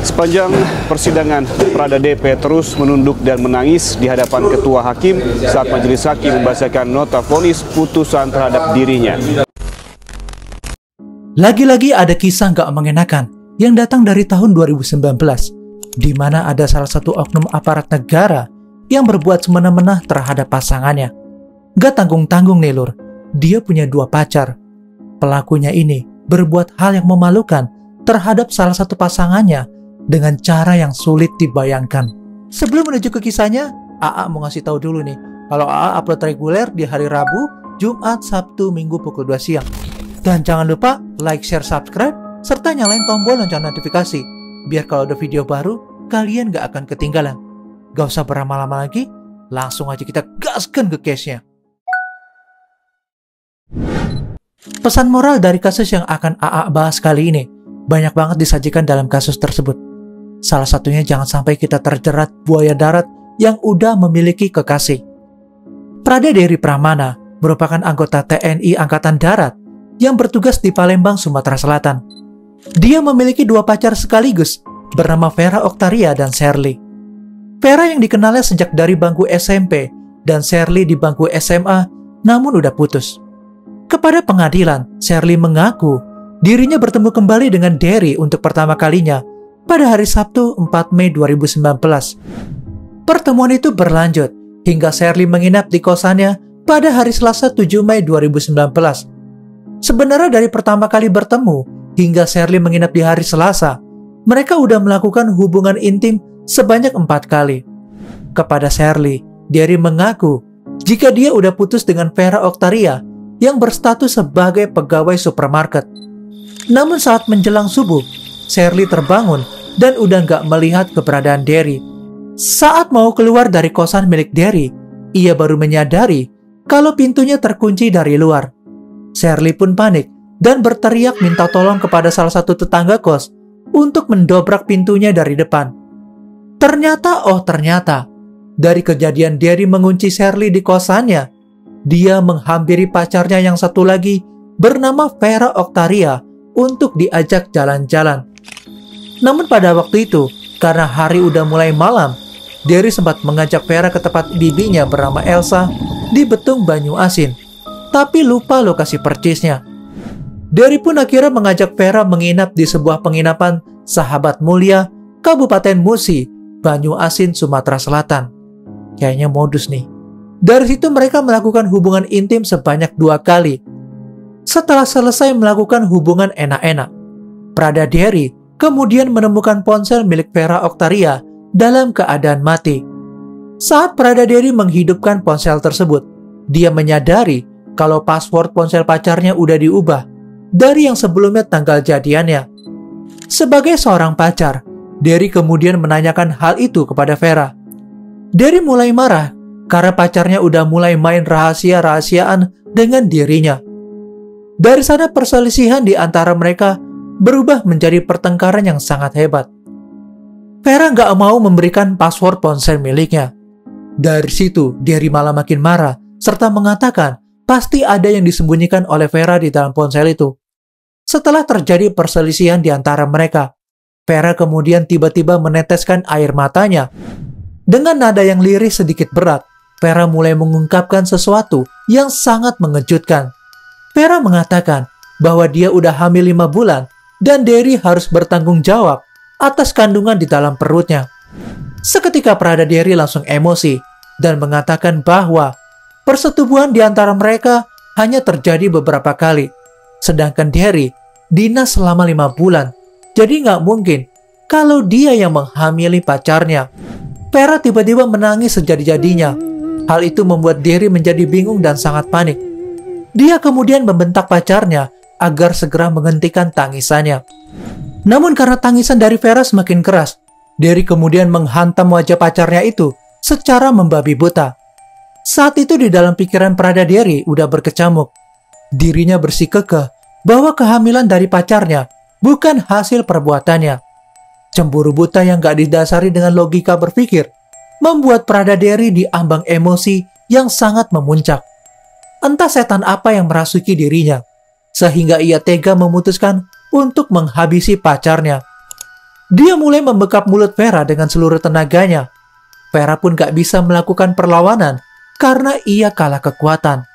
Sepanjang persidangan, Prada DP terus menunduk dan menangis di hadapan ketua hakim saat majelis hakim membacakan nota vonis putusan terhadap dirinya. Lagi-lagi ada kisah gak mengenakan yang datang dari tahun 2019, di mana ada salah satu oknum aparat negara yang berbuat semena-mena terhadap pasangannya. Gak tanggung-tanggung nih lur, dia punya 2 pacar. Pelakunya ini berbuat hal yang memalukan terhadap salah satu pasangannya dengan cara yang sulit dibayangkan. Sebelum menuju ke kisahnya, AA mau ngasih tahu dulu nih, kalau AA upload reguler di hari Rabu, Jumat, Sabtu, Minggu pukul 2 siang. Dan jangan lupa like, share, subscribe, serta nyalain tombol lonceng notifikasi, biar kalau ada video baru, kalian gak akan ketinggalan. Gak usah berlama-lama lagi, langsung aja kita gaskan ke case-nya. Pesan moral dari kasus yang akan AA bahas kali ini banyak banget disajikan dalam kasus tersebut. Salah satunya jangan sampai kita terjerat buaya darat yang udah memiliki kekasih. Prada Dery Pramana merupakan anggota TNI Angkatan Darat yang bertugas di Palembang, Sumatera Selatan. Dia memiliki 2 pacar sekaligus bernama Vera Oktaria dan Sherly. Vera yang dikenalnya sejak dari bangku SMP dan Sherly di bangku SMA, namun udah putus. Kepada pengadilan, Sherly mengaku dirinya bertemu kembali dengan Dery untuk pertama kalinya pada hari Sabtu 4 Mei 2019. Pertemuan itu berlanjut hingga Sherly menginap di kosannya pada hari Selasa 7 Mei 2019. Sebenarnya dari pertama kali bertemu hingga Sherly menginap di hari Selasa, mereka udah melakukan hubungan intim sebanyak 4 kali. Kepada Sherly, Dery mengaku jika dia udah putus dengan Vera Oktaria yang berstatus sebagai pegawai supermarket. Namun saat menjelang subuh, Sherly terbangun dan udah gak melihat keberadaan Dery. Saat mau keluar dari kosan milik Dery, ia baru menyadari kalau pintunya terkunci dari luar. Sherly pun panik dan berteriak minta tolong kepada salah satu tetangga kos untuk mendobrak pintunya dari depan. Ternyata dari kejadian Dery mengunci Sherly di kosannya, dia menghampiri pacarnya yang satu lagi bernama Vera Oktaria untuk diajak jalan-jalan. Namun pada waktu itu, karena hari udah mulai malam, Dery sempat mengajak Vera ke tempat bibinya bernama Elsa di Betung Banyuasin, tapi lupa lokasi persisnya. Dery pun akhirnya mengajak Vera menginap di sebuah penginapan Sahabat Mulia, Kabupaten Musi, Banyuasin, Sumatera Selatan. Kayaknya modus nih. Dari situ mereka melakukan hubungan intim sebanyak 2 kali. Setelah selesai melakukan hubungan enak-enak, Prada Dery kemudian menemukan ponsel milik Vera Oktaria dalam keadaan mati. Saat Prada Dery menghidupkan ponsel tersebut, dia menyadari kalau password ponsel pacarnya udah diubah dari yang sebelumnya tanggal jadiannya. Sebagai seorang pacar, Dery kemudian menanyakan hal itu kepada Vera. Dery mulai marah karena pacarnya udah mulai main rahasia-rahasiaan dengan dirinya. Dari sana perselisihan di antara mereka berubah menjadi pertengkaran yang sangat hebat. Vera gak mau memberikan password ponsel miliknya. Dari situ, Dery malah makin marah, serta mengatakan pasti ada yang disembunyikan oleh Vera di dalam ponsel itu. Setelah terjadi perselisihan di antara mereka, Vera kemudian tiba-tiba meneteskan air matanya. Dengan nada yang lirih sedikit berat, Vera mulai mengungkapkan sesuatu yang sangat mengejutkan. Vera mengatakan bahwa dia udah hamil 5 bulan dan Dery harus bertanggung jawab atas kandungan di dalam perutnya. Seketika Prada Dery langsung emosi dan mengatakan bahwa persetubuhan di antara mereka hanya terjadi beberapa kali, sedangkan Dery dinas selama 5 bulan, jadi nggak mungkin kalau dia yang menghamili pacarnya. Vera tiba-tiba menangis sejadi-jadinya. Hal itu membuat Dery menjadi bingung dan sangat panik. Dia kemudian membentak pacarnya agar segera menghentikan tangisannya. Namun karena tangisan dari Vera semakin keras, Dery kemudian menghantam wajah pacarnya itu secara membabi buta. Saat itu di dalam pikiran Prada Dery udah berkecamuk. Dirinya bersikukuh bahwa kehamilan dari pacarnya bukan hasil perbuatannya. Cemburu buta yang gak didasari dengan logika berpikir membuat Prada Dery diambang emosi yang sangat memuncak. Entah setan apa yang merasuki dirinya, sehingga ia tega memutuskan untuk menghabisi pacarnya. Dia mulai membekap mulut Vera dengan seluruh tenaganya. Vera pun gak bisa melakukan perlawanan karena ia kalah kekuatan.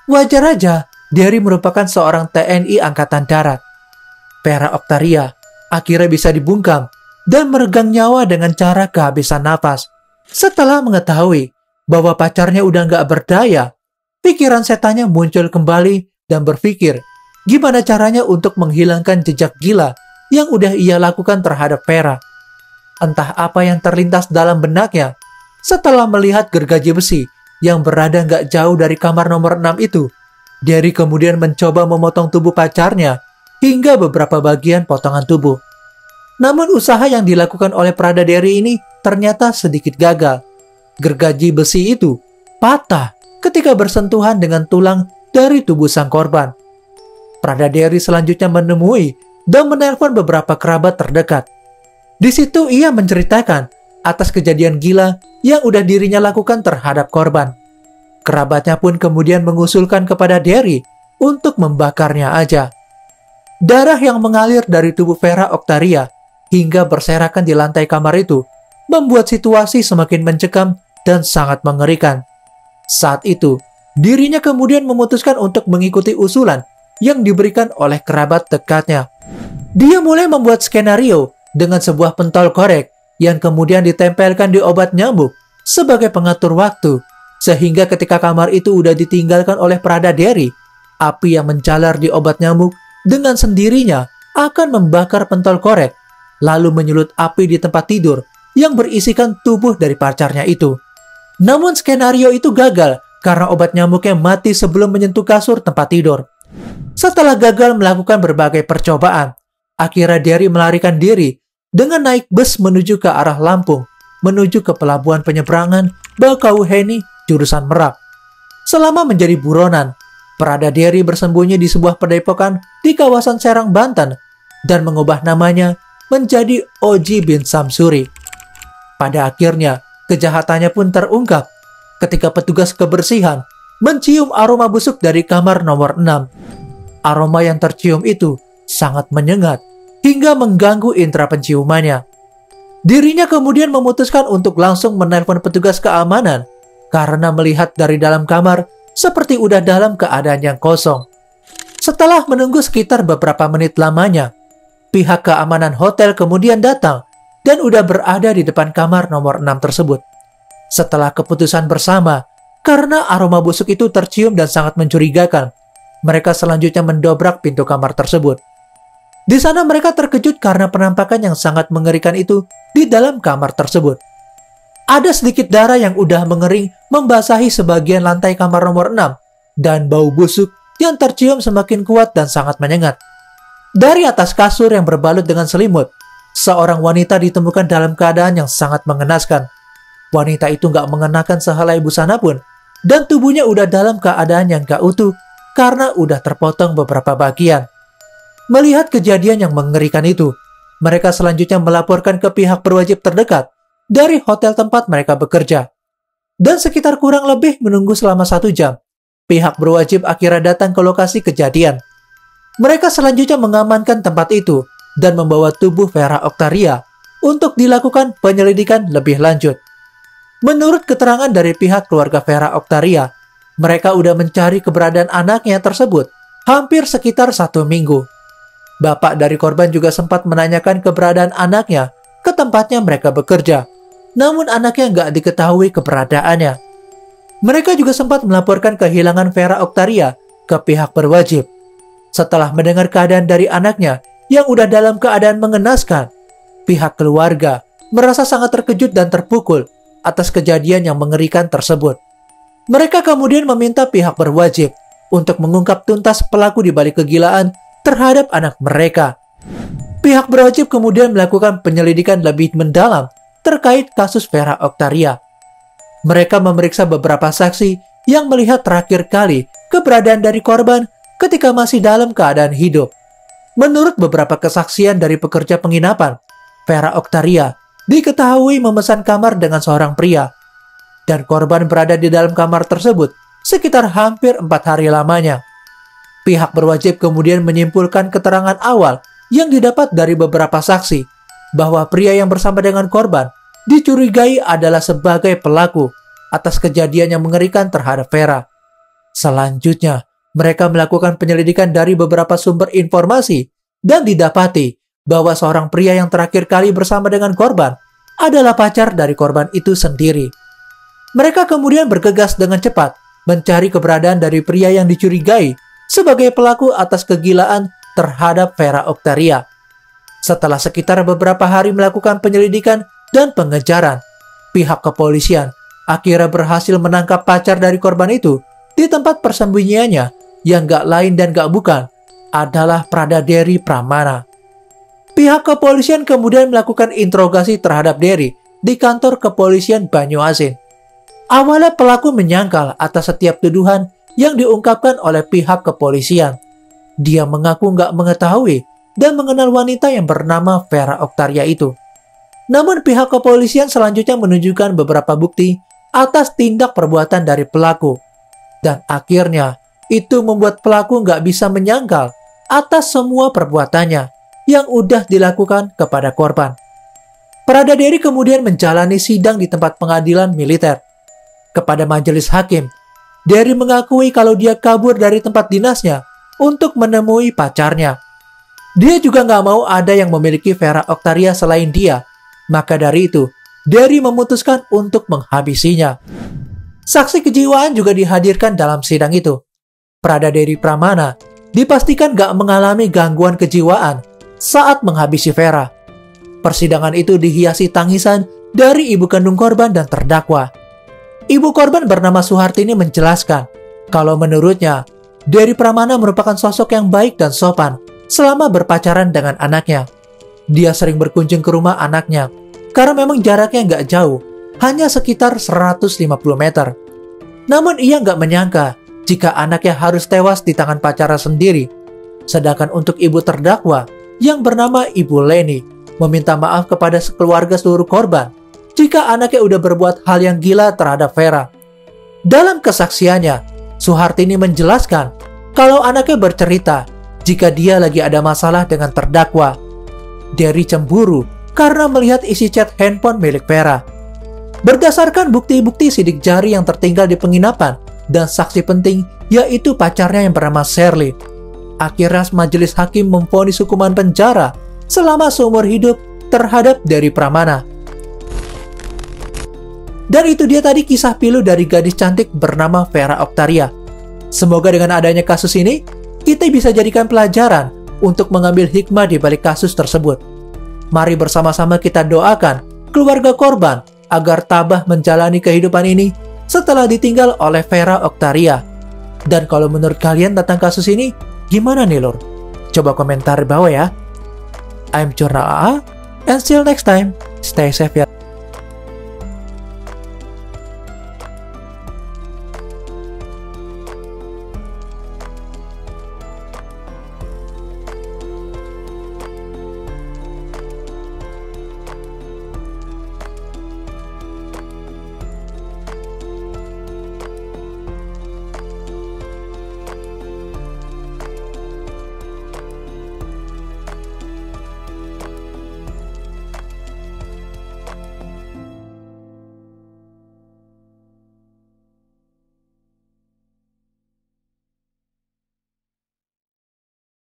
Wajar aja, Derry merupakan seorang TNI Angkatan Darat. Vera Octaria akhirnya bisa dibungkam dan meregang nyawa dengan cara kehabisan napas. Setelah mengetahui bahwa pacarnya udah gak berdaya, pikiran setannya muncul kembali dan berpikir gimana caranya untuk menghilangkan jejak gila yang udah ia lakukan terhadap Vera. Entah apa yang terlintas dalam benaknya setelah melihat gergaji besi yang berada gak jauh dari kamar nomor 6 itu. Derry kemudian mencoba memotong tubuh pacarnya hingga beberapa bagian potongan tubuh. Namun usaha yang dilakukan oleh Prada Derry ini ternyata sedikit gagal. Gergaji besi itu patah ketika bersentuhan dengan tulang dari tubuh sang korban. Prada Derry selanjutnya menemui dan menelpon beberapa kerabat terdekat. Di situ ia menceritakan atas kejadian gila yang udah dirinya lakukan terhadap korban. Kerabatnya pun kemudian mengusulkan kepada Derry untuk membakarnya aja. Darah yang mengalir dari tubuh Vera Octaria hingga berserakan di lantai kamar itu membuat situasi semakin mencekam dan sangat mengerikan. Saat itu, dirinya kemudian memutuskan untuk mengikuti usulan yang diberikan oleh kerabat dekatnya. Dia mulai membuat skenario dengan sebuah pentol korek yang kemudian ditempelkan di obat nyamuk sebagai pengatur waktu, sehingga ketika kamar itu udah ditinggalkan oleh Prada Derry, api yang menjalar di obat nyamuk dengan sendirinya akan membakar pentol korek, lalu menyulut api di tempat tidur yang berisikan tubuh dari pacarnya itu. Namun skenario itu gagal karena obat nyamuknya mati sebelum menyentuh kasur tempat tidur. Setelah gagal melakukan berbagai percobaan, akhirnya Derry melarikan diri dengan naik bus menuju ke arah Lampung, menuju ke pelabuhan penyeberangan Bakauheni jurusan Merak. Selama menjadi buronan, Prada Derry bersembunyi di sebuah padepokan di kawasan Serang, Banten, dan mengubah namanya menjadi Oji bin Samsuri. Pada akhirnya, kejahatannya pun terungkap ketika petugas kebersihan mencium aroma busuk dari kamar nomor 6. Aroma yang tercium itu sangat menyengat hingga mengganggu indera penciumannya. Dirinya kemudian memutuskan untuk langsung menelpon petugas keamanan karena melihat dari dalam kamar seperti udah dalam keadaan yang kosong. Setelah menunggu sekitar beberapa menit lamanya, pihak keamanan hotel kemudian datang dan udah berada di depan kamar nomor 6 tersebut. Setelah keputusan bersama, karena aroma busuk itu tercium dan sangat mencurigakan, mereka selanjutnya mendobrak pintu kamar tersebut. Di sana mereka terkejut karena penampakan yang sangat mengerikan itu di dalam kamar tersebut. Ada sedikit darah yang udah mengering membasahi sebagian lantai kamar nomor 6 dan bau busuk yang tercium semakin kuat dan sangat menyengat. Dari atas kasur yang berbalut dengan selimut, seorang wanita ditemukan dalam keadaan yang sangat mengenaskan. Wanita itu gak mengenakan sehelai busana pun dan tubuhnya udah dalam keadaan yang gak utuh karena udah terpotong beberapa bagian. Melihat kejadian yang mengerikan itu, mereka selanjutnya melaporkan ke pihak berwajib terdekat dari hotel tempat mereka bekerja. Dan sekitar kurang lebih menunggu selama 1 jam, pihak berwajib akhirnya datang ke lokasi kejadian. Mereka selanjutnya mengamankan tempat itu dan membawa tubuh Vera Octaria untuk dilakukan penyelidikan lebih lanjut. Menurut keterangan dari pihak keluarga Vera Octaria, mereka udah mencari keberadaan anaknya tersebut hampir sekitar 1 minggu. Bapak dari korban juga sempat menanyakan keberadaan anaknya ke tempatnya mereka bekerja. Namun anaknya nggak diketahui keberadaannya. Mereka juga sempat melaporkan kehilangan Vera Octaria ke pihak berwajib. Setelah mendengar keadaan dari anaknya yang udah dalam keadaan mengenaskan, pihak keluarga merasa sangat terkejut dan terpukul atas kejadian yang mengerikan tersebut. Mereka kemudian meminta pihak berwajib untuk mengungkap tuntas pelaku di balik kegilaan terhadap anak mereka. Pihak berwajib kemudian melakukan penyelidikan lebih mendalam terkait kasus Vera Octaria. Mereka memeriksa beberapa saksi yang melihat terakhir kali keberadaan dari korban ketika masih dalam keadaan hidup. Menurut beberapa kesaksian dari pekerja penginapan, Vera Octaria diketahui memesan kamar dengan seorang pria, dan korban berada di dalam kamar tersebut sekitar hampir 4 hari lamanya. Pihak berwajib kemudian menyimpulkan keterangan awal yang didapat dari beberapa saksi bahwa pria yang bersama dengan korban dicurigai adalah sebagai pelaku atas kejadian yang mengerikan terhadap Vera. Selanjutnya, mereka melakukan penyelidikan dari beberapa sumber informasi dan didapati bahwa seorang pria yang terakhir kali bersama dengan korban adalah pacar dari korban itu sendiri. Mereka kemudian bergegas dengan cepat mencari keberadaan dari pria yang dicurigai sebagai pelaku atas kegilaan terhadap Vera Oktaria. Setelah sekitar beberapa hari melakukan penyelidikan dan pengejaran, pihak kepolisian akhirnya berhasil menangkap pacar dari korban itu di tempat persembunyiannya yang gak lain dan gak bukan adalah Prada Dery Pramana. Pihak kepolisian kemudian melakukan interogasi terhadap Dery di kantor kepolisian Banyuasin. Awalnya pelaku menyangkal atas setiap tuduhan yang diungkapkan oleh pihak kepolisian. Dia mengaku nggak mengetahui dan mengenal wanita yang bernama Vera Oktaria itu. Namun pihak kepolisian selanjutnya menunjukkan beberapa bukti atas tindak perbuatan dari pelaku. Dan akhirnya itu membuat pelaku nggak bisa menyangkal atas semua perbuatannya yang udah dilakukan kepada korban. Prada Dery kemudian menjalani sidang di tempat pengadilan militer. Kepada majelis hakim, Dery mengakui kalau dia kabur dari tempat dinasnya untuk menemui pacarnya. Dia juga nggak mau ada yang memiliki Vera Oktaria selain dia. Maka dari itu, Dery memutuskan untuk menghabisinya. Saksi kejiwaan juga dihadirkan dalam sidang itu. Prada Dery Pramana dipastikan nggak mengalami gangguan kejiwaan saat menghabisi Vera. Persidangan itu dihiasi tangisan dari ibu kandung korban dan terdakwa. Ibu korban bernama Suhartini menjelaskan kalau menurutnya Dery Pramana merupakan sosok yang baik dan sopan selama berpacaran dengan anaknya. Dia sering berkunjung ke rumah anaknya karena memang jaraknya nggak jauh, hanya sekitar 150 meter. Namun ia nggak menyangka jika anaknya harus tewas di tangan pacarnya sendiri. Sedangkan untuk ibu terdakwa yang bernama Ibu Leni meminta maaf kepada keluarga seluruh korban jika anaknya udah berbuat hal yang gila terhadap Vera. Dalam kesaksiannya, Suhartini menjelaskan kalau anaknya bercerita jika dia lagi ada masalah dengan terdakwa. Dery cemburu karena melihat isi chat handphone milik Vera. Berdasarkan bukti-bukti sidik jari yang tertinggal di penginapan dan saksi penting yaitu pacarnya yang bernama Shirley, akhirnya majelis hakim memvonis hukuman penjara selama seumur hidup terhadap Dery Pramana. Dan itu dia tadi kisah pilu dari gadis cantik bernama Vera Oktaria. Semoga dengan adanya kasus ini, kita bisa jadikan pelajaran untuk mengambil hikmah di balik kasus tersebut. Mari bersama-sama kita doakan keluarga korban agar tabah menjalani kehidupan ini setelah ditinggal oleh Vera Oktaria. Dan kalau menurut kalian tentang kasus ini, gimana nih lor? Coba komentar di bawah ya. I'm Jurnal AA, and still next time, stay safe ya.